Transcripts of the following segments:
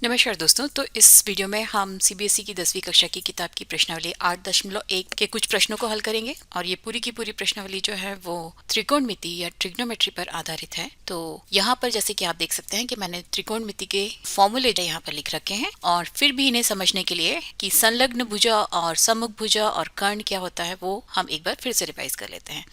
नमस्कार दोस्तों। तो इस वीडियो में हम सीबीएसई की 10वीं कक्षा की किताब की प्रश्नावली 8.1 के कुछ प्रश्नों को हल करेंगे और ये पूरी की पूरी प्रश्नावली जो है वो त्रिकोणमिति या ट्रिग्नोमेट्री पर आधारित है। तो यहाँ पर जैसे कि आप देख सकते हैं कि मैंने त्रिकोणमिति के फॉर्मूले यहाँ पर लिख रखे हैं और फिर भी इन्हें समझने के लिए कि संलग्न भुजा और सम्मुख भुजा और कर्ण क्या होता है वो हम एक बार फिर से रिवाइज कर लेते हैं।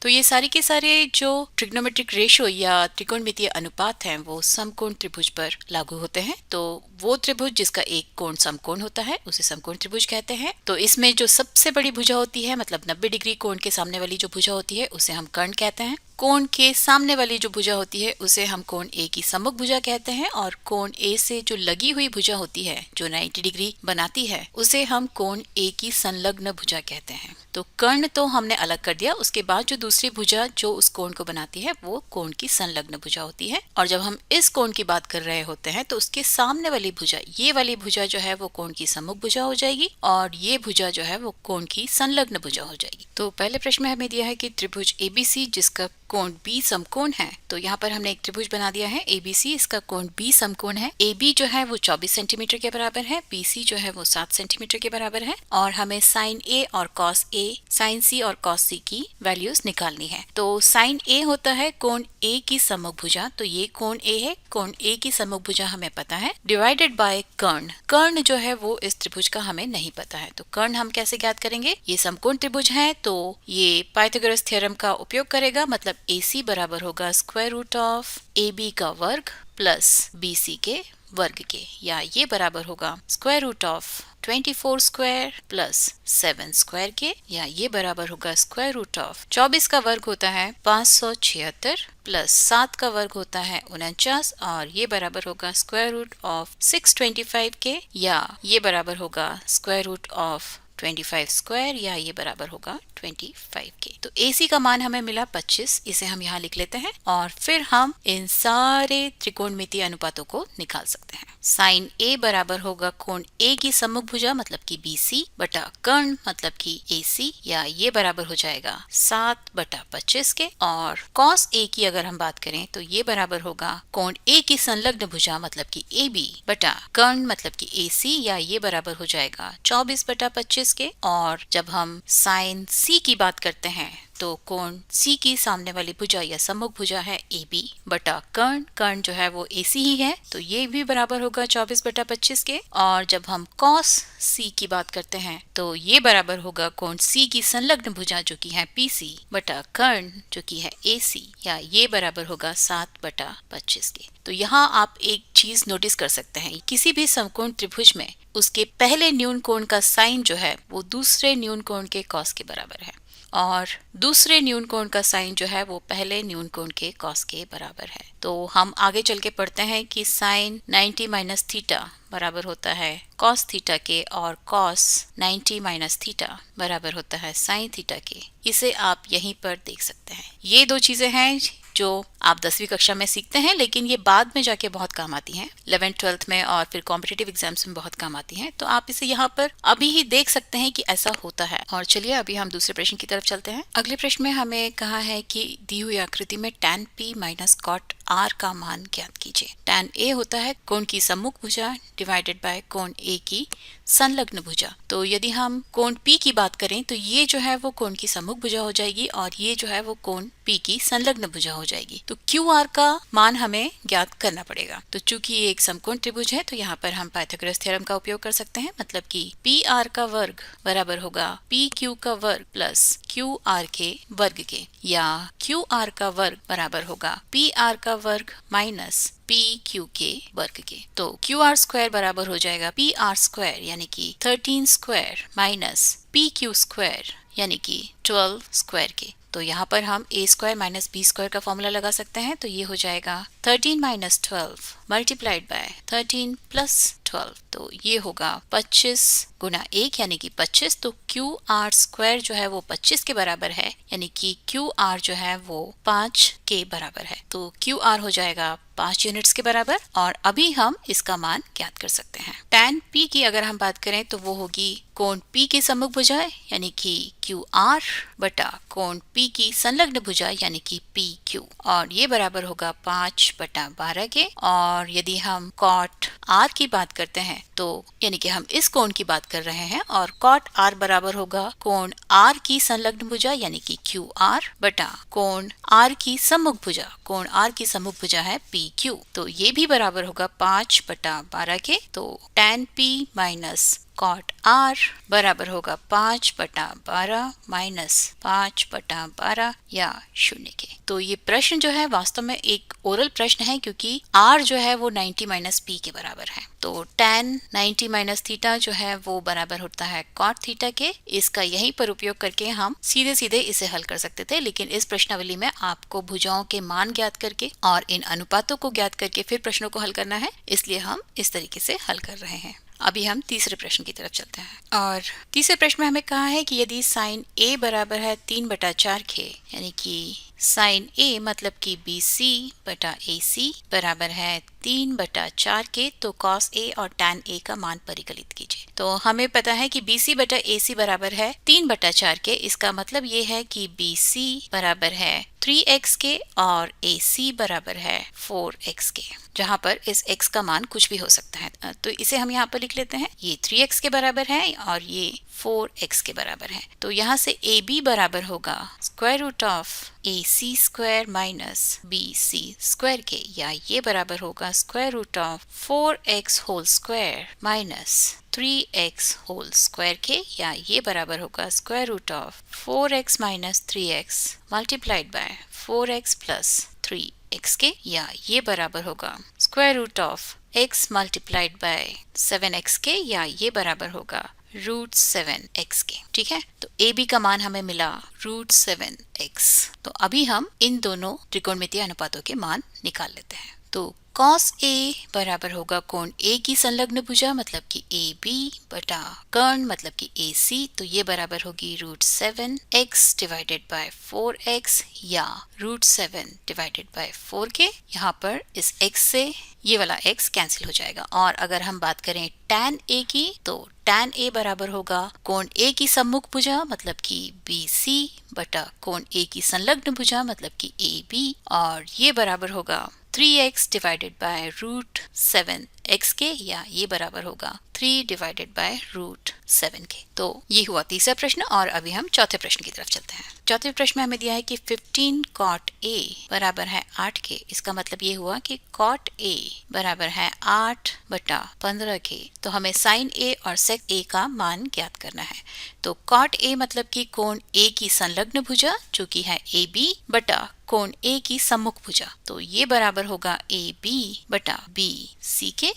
तो ये सारे के सारे जो ट्रिग्नोमेट्रिक रेशो या त्रिकोणमितीय अनुपात हैं वो समकोण त्रिभुज पर लागू होते हैं। तो वो त्रिभुज जिसका एक कोण समकोण होता है उसे समकोण त्रिभुज कहते हैं। तो इसमें जो सबसे बड़ी भुजा होती है मतलब 90 डिग्री कोण के सामने वाली जो भुजा होती है उसे हम कर्ण कहते हैं। कोण के सामने वाली जो भुजा होती है उसे हम कोण ए की सम्मुख भुजा कहते हैं और कोण ए से जो लगी हुई भुजा होती है जो 90 डिग्री बनाती है उसे हम कोण ए की संलग्न भुजा कहते हैं। तो कर्ण तो हमने अलग कर दिया, उसके बाद जो दूसरी भुजा जो उस कोण को बनाती है वो कोण की संलग्न भुजा होती है। और जब हम इस कोण की बात कर रहे होते हैं तो उसके सामने वाली भुजा, ये वाली भुजा जो है वो कोण की सम्मुख भुजा हो जाएगी और ये भुजा जो है वो कोण की संलग्न भुजा हो जाएगी। तो पहले प्रश्न में हमें दिया है कि त्रिभुज एबीसी जिसका कोण बी समकोण है। तो यहाँ पर हमने एक त्रिभुज बना दिया है एबीसी, इसका कोण बी समकोण है। AB जो है वो 24 सेंटीमीटर के बराबर है, BC जो है वो 7 सेंटीमीटर के बराबर है और हमें साइन A और कॉस A, साइन C और कॉस C की वैल्यूज निकालनी है। तो साइन A होता है कोण A की सम्मुख भुजा, तो ये कोण A है, कोण A की सम्मुख भुजा हमें पता है, डिवाइडेड बाय कर्ण। कर्ण जो है वो इस त्रिभुज का हमें नहीं पता है। तो कर्ण हम कैसे ज्ञात करेंगे? ये समकोण त्रिभुज है तो ये पाइथागोरस थ्योरम का उपयोग करेगा, मतलब AC बराबर होगा स्क्वायर रूट ऑफ AB का वर्ग प्लस BC के वर्ग के, या ये बराबर होगा square root of 24 square plus 7 square के, या ये बराबर होगा स्क्वायर रूट ऑफ 24 का वर्ग होता है 576 प्लस 7 का वर्ग होता है 49 और ये बराबर होगा स्क्वायर रूट ऑफ 625 के, या ये बराबर होगा स्क्वायर रूट ऑफ 25 स्क्वायर, या ये बराबर होगा 25 के। तो AC का मान हमें मिला 25, इसे हम यहाँ लिख लेते हैं और फिर हम इन सारे त्रिकोणमितीय अनुपातों को निकाल सकते हैं। साइन A बराबर होगा कोण A की सम्मुख भुजा मतलब कि BC बटा कर्ण मतलब कि AC, या ये बराबर हो जाएगा 7/25 के। और कॉस A की अगर हम बात करें तो ये बराबर होगा कोण A की संलग्न भुजा मतलब कि AB बटा कर्ण मतलब कि AC, या ये बराबर हो जाएगा 24/25 के। और जब हम साइन C की बात करते हैं तो कोण C की सामने वाली भुजा या सम्मुख भुजा है AB बटा कर्ण, कर्ण जो है वो AC ही है तो ये भी बराबर होगा 24/25 के। और जब हम कॉस C की बात करते हैं तो ये बराबर होगा कोण C की संलग्न भुजा जो कि है PC बटा कर्ण जो कि है AC, या ये बराबर होगा 7/25 के। तो यहाँ आप एक चीज नोटिस कर सकते हैं, किसी भी समकोण त्रिभुज में उसके पहले न्यून कोण का साइन जो है वो दूसरे न्यून कोण के कॉस के बराबर है और दूसरे न्यून कोण का साइन जो है वो पहले न्यून कोण के कॉस के बराबर है। तो हम आगे चल के पढ़ते हैं कि साइन 90 माइनस थीटा बराबर होता है कॉस थीटा के और कॉस 90 माइनस थीटा बराबर होता है साइन थीटा के। इसे आप यहीं पर देख सकते हैं। ये दो चीजें हैं जो आप 10वीं कक्षा में सीखते हैं लेकिन ये बाद में जाके बहुत काम आती हैं, 11th 12th में और फिर कॉम्पिटिटिव एग्जाम्स में बहुत काम आती हैं। तो आप इसे यहाँ पर अभी ही देख सकते हैं कि ऐसा होता है। और चलिए अभी हम दूसरे प्रश्न की तरफ चलते हैं। अगले प्रश्न में हमें कहा है कि दी हुई आकृति में tan P minus cot R का मान ज्ञात कीजिए। tan A होता है कोण की सम्मुख भुजा डिवाइडेड बाय कोण A की संलग्न भुजा। तो यदि हम कोण P की बात करें तो ये जो है वो कोण की सम्मुख भुजा हो जाएगी और ये जो है वो कोण P की संलग्न भुजा हो जाएगी। तो QR का मान हमें ज्ञात करना पड़ेगा। तो चूंकि ये एक समकोण त्रिभुज है तो यहाँ पर हम पाइथागोरस थ्योरम का उपयोग कर सकते हैं, मतलब कि PR का वर्ग बराबर होगा PQ का वर्ग प्लस QR के वर्ग के, या QR का वर्ग बराबर होगा PR का वर्ग माइनस PQ के वर्ग के। तो QR स्क्वायर बराबर हो जाएगा PR स्क्वायर यानी कि 13 स्क्वायर माइनस PQ स्क्वायर यानी कि 12 स्क्वायर के। तो यहाँ पर हम A square minus B square का फॉर्मूला लगा सकते हैं। तो ये हो जाएगा 13 माइनस 12 मल्टीप्लाइड बाय 13 प्लस 12। तो ये होगा 25 गुना 1 यानी कि 25। तो क्यू आर स्क्वायर जो है वो 25 के बराबर है, यानी कि क्यू आर जो है वो 5 के बराबर है। तो क्यू आर हो जाएगा 5 यूनिट्स के बराबर, और अभी हम इसका मान ज्ञात कर सकते हैं। tan P की अगर हम बात करें तो वो होगी कोण P की सम्मुख भुजा यानी कि क्यू आर बटा कोण P की संलग्न भुजा यानी कि पी क्यू, और ये बराबर होगा 5/12 के। और यदि हम कॉट आर की बात करते हैं तो यानी कि हम इस कोण की बात कर रहे हैं, और कॉट आर बराबर होगा कोण आर की संलग्न भुजा यानी कि क्यू आर बटा कोण आर की सम्मुख भुजा, कोण आर की सम्मुख भुजा है पी क्यू। तो ये भी बराबर होगा 5/12 के। तो tan P minus cot R बराबर होगा 5/12 माइनस 5/12 या 0 के। तो ये प्रश्न जो है वास्तव में एक ओरल प्रश्न है, क्योंकि आर जो है वो 90 माइनस पी के बराबर है। तो tan 90 माइनस थीटा जो है वो बराबर होता है कॉट थीटा के। इसका यहीं पर उपयोग करके हम सीधे सीधे इसे हल कर सकते थे, लेकिन इस प्रश्नावली में आपको भुजाओं के मान ज्ञात करके और इन अनुपातों को ज्ञात करके फिर प्रश्नों को हल करना है, इसलिए हम इस तरीके से हल कर रहे हैं। अभी हम तीसरे प्रश्न की तरफ चलते हैं, और तीसरे प्रश्न में हमें कहा है कि यदि साइन a बराबर है 3/4 के, यानी कि साइन a मतलब कि BC बटा AC बराबर है 3/4 के, तो cos A और tan A का मान परिकलित कीजिए। तो हमें पता है कि BC बटा AC बराबर है 3/4 के। इसका मतलब ये है कि BC बराबर है 3x के और AC बराबर है 4x के, जहाँ पर इस x का मान कुछ भी हो सकता है। तो इसे हम यहाँ पर लिख लेते हैं, ये 3x के बराबर है और ये 4x के बराबर है। तो यहाँ से AB बराबर होगा square root of AC square minus BC square के, या ये बराबर होगा square root of 4x whole square minus 3x whole square के, या ये बराबर होगा square root of 4x minus 3x multiplied by 4x plus 3x के, या ये बराबर होगा square root of x multiplied by 7x के, या ये बराबर होगा रूट 7x के। ठीक है, तो AB का मान हमें मिला रूट 7x। तो अभी हम इन दोनों त्रिकोणमितीय अनुपातों के मान निकाल लेते हैं। तो cos A बराबर होगा कोण A की संलग्न भुजा मतलब कि AB बटा कर्ण मतलब कि AC, तो ये बराबर होगी root 7x divided by 4x या रूट 7 डिवाइडेड बाय 4 के। यहाँ पर इस x से ये वाला x कैंसिल हो जाएगा। और अगर हम बात करें tan A की, तो tan A बराबर होगा कोण A की सम्मुख भुजा मतलब कि BC बटा कोण A की संलग्न भुजा मतलब कि AB, और ये बराबर होगा 3x divided by root 7x के, या ये बराबर होगा 3 डिवाइडेड बाय रूट 7 के। तो ये हुआ तीसरा प्रश्न, और अभी हम चौथे प्रश्न की तरफ चलते हैं। चौथे प्रश्न में हमें दिया है कि 15 cot A बराबर है 8 के। इसका मतलब ये हुआ कि cot A बराबर है 8/15 के। तो हमें sin A और sec A का मान ज्ञात करना है। तो cot A मतलब कि कोण A की संलग्न भुजा जो कि है AB बटा कोण A की सम्मुख भुजा, तो ये बराबर होगा AB बटा BC के,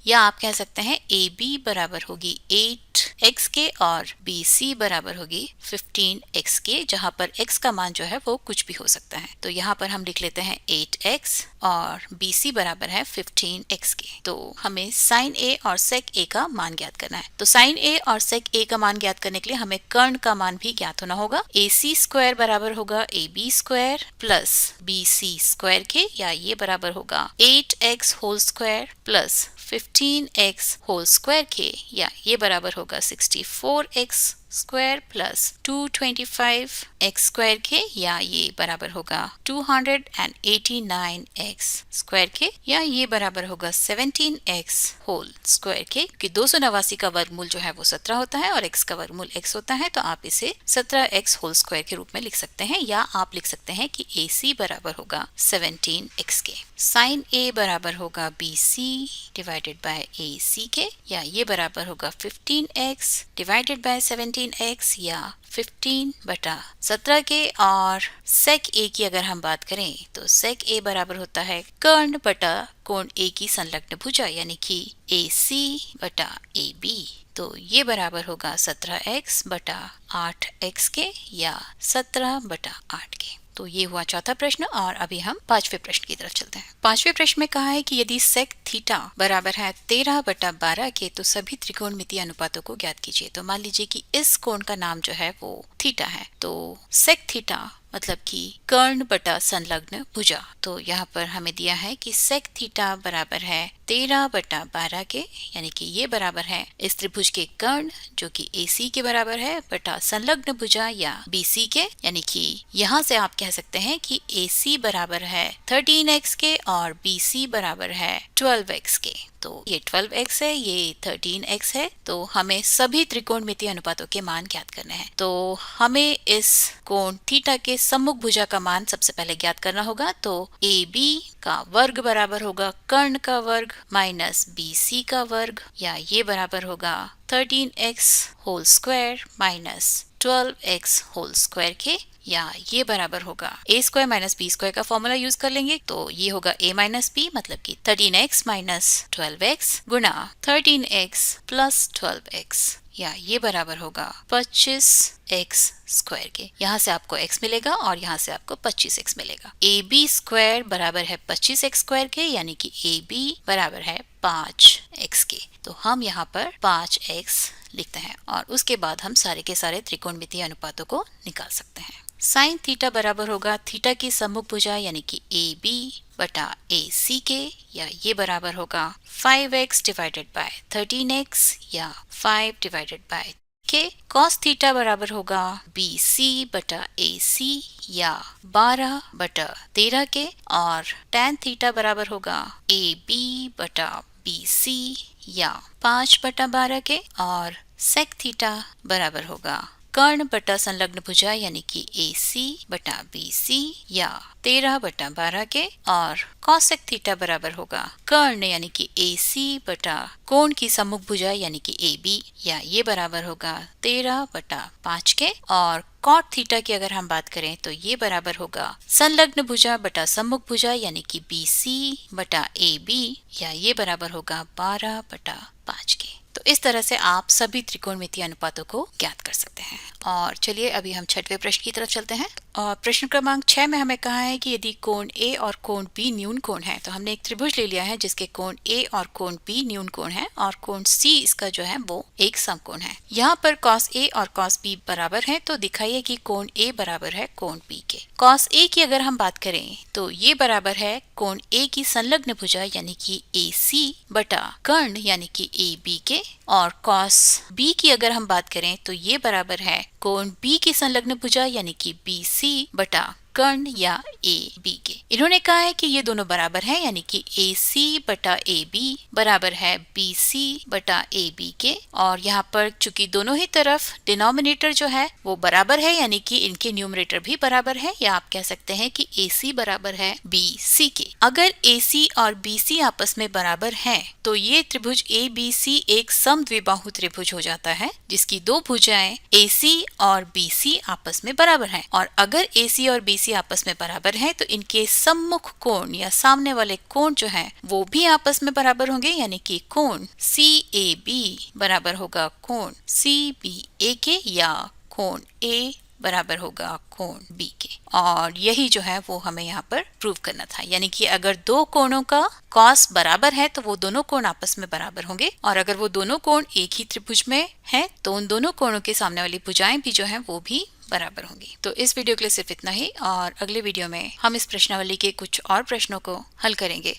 या आप कह सकते हैं AB बराबर होगी 8x के और BC बराबर होगी 15x के, जहाँ पर x का मान जो है वो कुछ भी हो सकता है। तो यहाँ पर हम लिख लेते हैं 8x और BC बराबर है 15x के। तो हमें sin A और sec A का मान ज्ञात करना है। तो sin A और sec A का मान ज्ञात करने के लिए हमें कर्ण का मान भी ज्ञात होना होगा। AC स्क्वायर बराबर होगा AB square plus BC square के, या ये बराबर होगा 8x whole square plus 15x whole square के, या ये बराबर होगा 64x square plus 225x square के, या ये बराबर होगा 289x स्क्वायर के, या ये बराबर होगा 17x होल स्क्वायर के, क्योंकि 289 का वर्गमूल जो है वो 17 होता है और x का वर्गमूल x होता है। तो आप इसे 17x होल स्क्वायर के रूप में लिख सकते हैं, या आप लिख सकते हैं कि AC बराबर होगा 17x के। sin A बराबर होगा BC डिवाइडेड बाय AC के, या ये बराबर होगा 15x डिवाइडेड बाय 17x या 15/17 के। और sec A की अगर हम बात करें तो sec A बराबर होता है कर्ण बटा कोण A की संलग्न भुजा यानी कि AC बटा AB, तो ये बराबर होगा 17x बटा 8x के या 17/8 के। तो ये हुआ चौथा प्रश्न और अभी हम पांचवें प्रश्न की तरफ चलते हैं। पांचवें प्रश्न में कहा है कि यदि सेक थीटा बराबर है 13/12 के तो सभी त्रिकोणमितीय अनुपातों को ज्ञात कीजिए। तो मान लीजिए कि इस कोण का नाम जो है वो थीटा है, तो सेक थीटा मतलब कि कर्ण बटा संलग्न भुजा। तो यहाँ पर हमें दिया है कि सेक थीटा बराबर है 13/12 के, यानी कि ये बराबर है इस त्रिभुज के कर्ण जो कि AC के बराबर है बटा संलग्न भुजा या BC के, यानी कि यहाँ से आप कह सकते हैं कि AC बराबर है 13x के और BC बराबर है 12x के। तो ये 12x है, ये 13x है। तो हमें सभी त्रिकोणमितीय अनुपातों के मान ज्ञात करने हैं। तो हमें इस कोण थीटा के सम्मुख भुजा का मान सबसे पहले ज्ञात करना होगा। तो AB का वर्ग बराबर होगा कर्ण का वर्ग माइनस BC का वर्ग, या ये बराबर होगा 13x whole square minus 12x whole square के, या ये बराबर होगा a² माइनस b² का फॉर्मूला यूज कर लेंगे। तो ये होगा a माइनस b मतलब कि 13x माइनस 12x गुणा 13x प्लस 12x, या ये बराबर होगा 25x स्क्वायर के। यहाँ से आपको x मिलेगा और यहाँ से आपको 25x मिलेगा। ab स्क्वायर बराबर है 25x स्क्वायर के, यानी कि ab बराबर है 5x के। तो हम यहाँ पर 5x लिखते हैं और उसके बाद हम सारे के सारे त्रिकोणमितीय अनुपातों को निकाल सकते हैं। साइन थीटा बराबर होगा थीटा की सम्मुख भुजा यानी कि AB बटा AC के, या ये बराबर होगा 5x डिवाइडेड बाय 13x या 5 डिवाइडेड बाय के। कॉस थीटा बराबर होगा BC बटा AC या 12/13 के, और टैन थीटा बराबर होगा AB बटा BC या 5/12 के, और सेक थीटा बराबर होगा कर्ण बटा संलग्न भुजा यानी कि AC बटा BC या 13/12 के, और कॉसेक थीटा बराबर होगा कर्ण यानी कि AC बटा कोण की सम्मुख भुजा यानी कि AB, या ये बराबर होगा 13/5 के। और कॉट थीटा की अगर हम बात करें तो ये बराबर होगा संलग्न भुजा बटा सम्मुख भुजा यानी कि BC बटा AB, या ये बराबर होगा 12/5 के। तो इस तरह से आप सभी त्रिकोणमितीय अनुपातों को ज्ञात कर सकते हैं। और चलिए अभी हम छठवें प्रश्न की तरफ चलते हैं। और प्रश्न क्रमांक 6 में हमें कहा है कि यदि कोण A और कोण B न्यून कोण है, तो हमने एक त्रिभुज ले लिया है जिसके कोण A और कोण B न्यून कोण है और कोण C इसका जो है वो एक समकोण है। यहाँ पर cos A और cos B बराबर है, तो दिखाइए कि कोण A बराबर है कोण B के। cos A की अगर हम बात करें तो ये बराबर है कोण A की संलग्न भुजा यानी कि AC बटा कर्ण यानी कि AB के, और cos B की अगर हम बात करें तो ये बराबर है कोण B की संलग्न भुजा यानी कि BC बटा कर्ण या AB के। इन्होंने कहा है कि ये दोनों बराबर हैं, यानी कि AC बटा AB बराबर है BC बटा AB के, और यहाँ पर चूंकि दोनों ही तरफ डिनोमिनेटर जो है वो बराबर है यानी कि इनके न्यूमरेटर भी बराबर है, या आप कह सकते हैं कि AC बराबर है BC के। अगर AC और BC आपस में बराबर हैं तो ये त्रिभुज ABC एक समद्विबाहु त्रिभुज हो जाता है जिसकी दो भुजाएं AC और BC आपस में बराबर हैं। और अगर AC और BC आपस में बराबर हैं तो इनके सम्मुख कोण या सामने वाले कोण जो हैं वो भी आपस में बराबर होंगे, यानी कि कोण CAB बराबर होगा कोण CBA के, या कोण A बराबर होगा कोण B के। और यही जो है वो हमें यहाँ पर प्रूव करना था, यानी कि अगर दो कोणों का कॉस बराबर है तो वो दोनों कोण आपस में बराबर होंगे, और अगर वो दोनों कोण एक ही त्रिभुज में हैं तो उन दोनों कोणों के सामने वाली भुजाएं भी जो हैं वो भी बराबर होंगी। तो इस वीडियो के लिए सिर्फ इतना ही, और अगले वीडियो में हम इस प्रश्नावली के कुछ और प्रश्नों को हल करेंगे।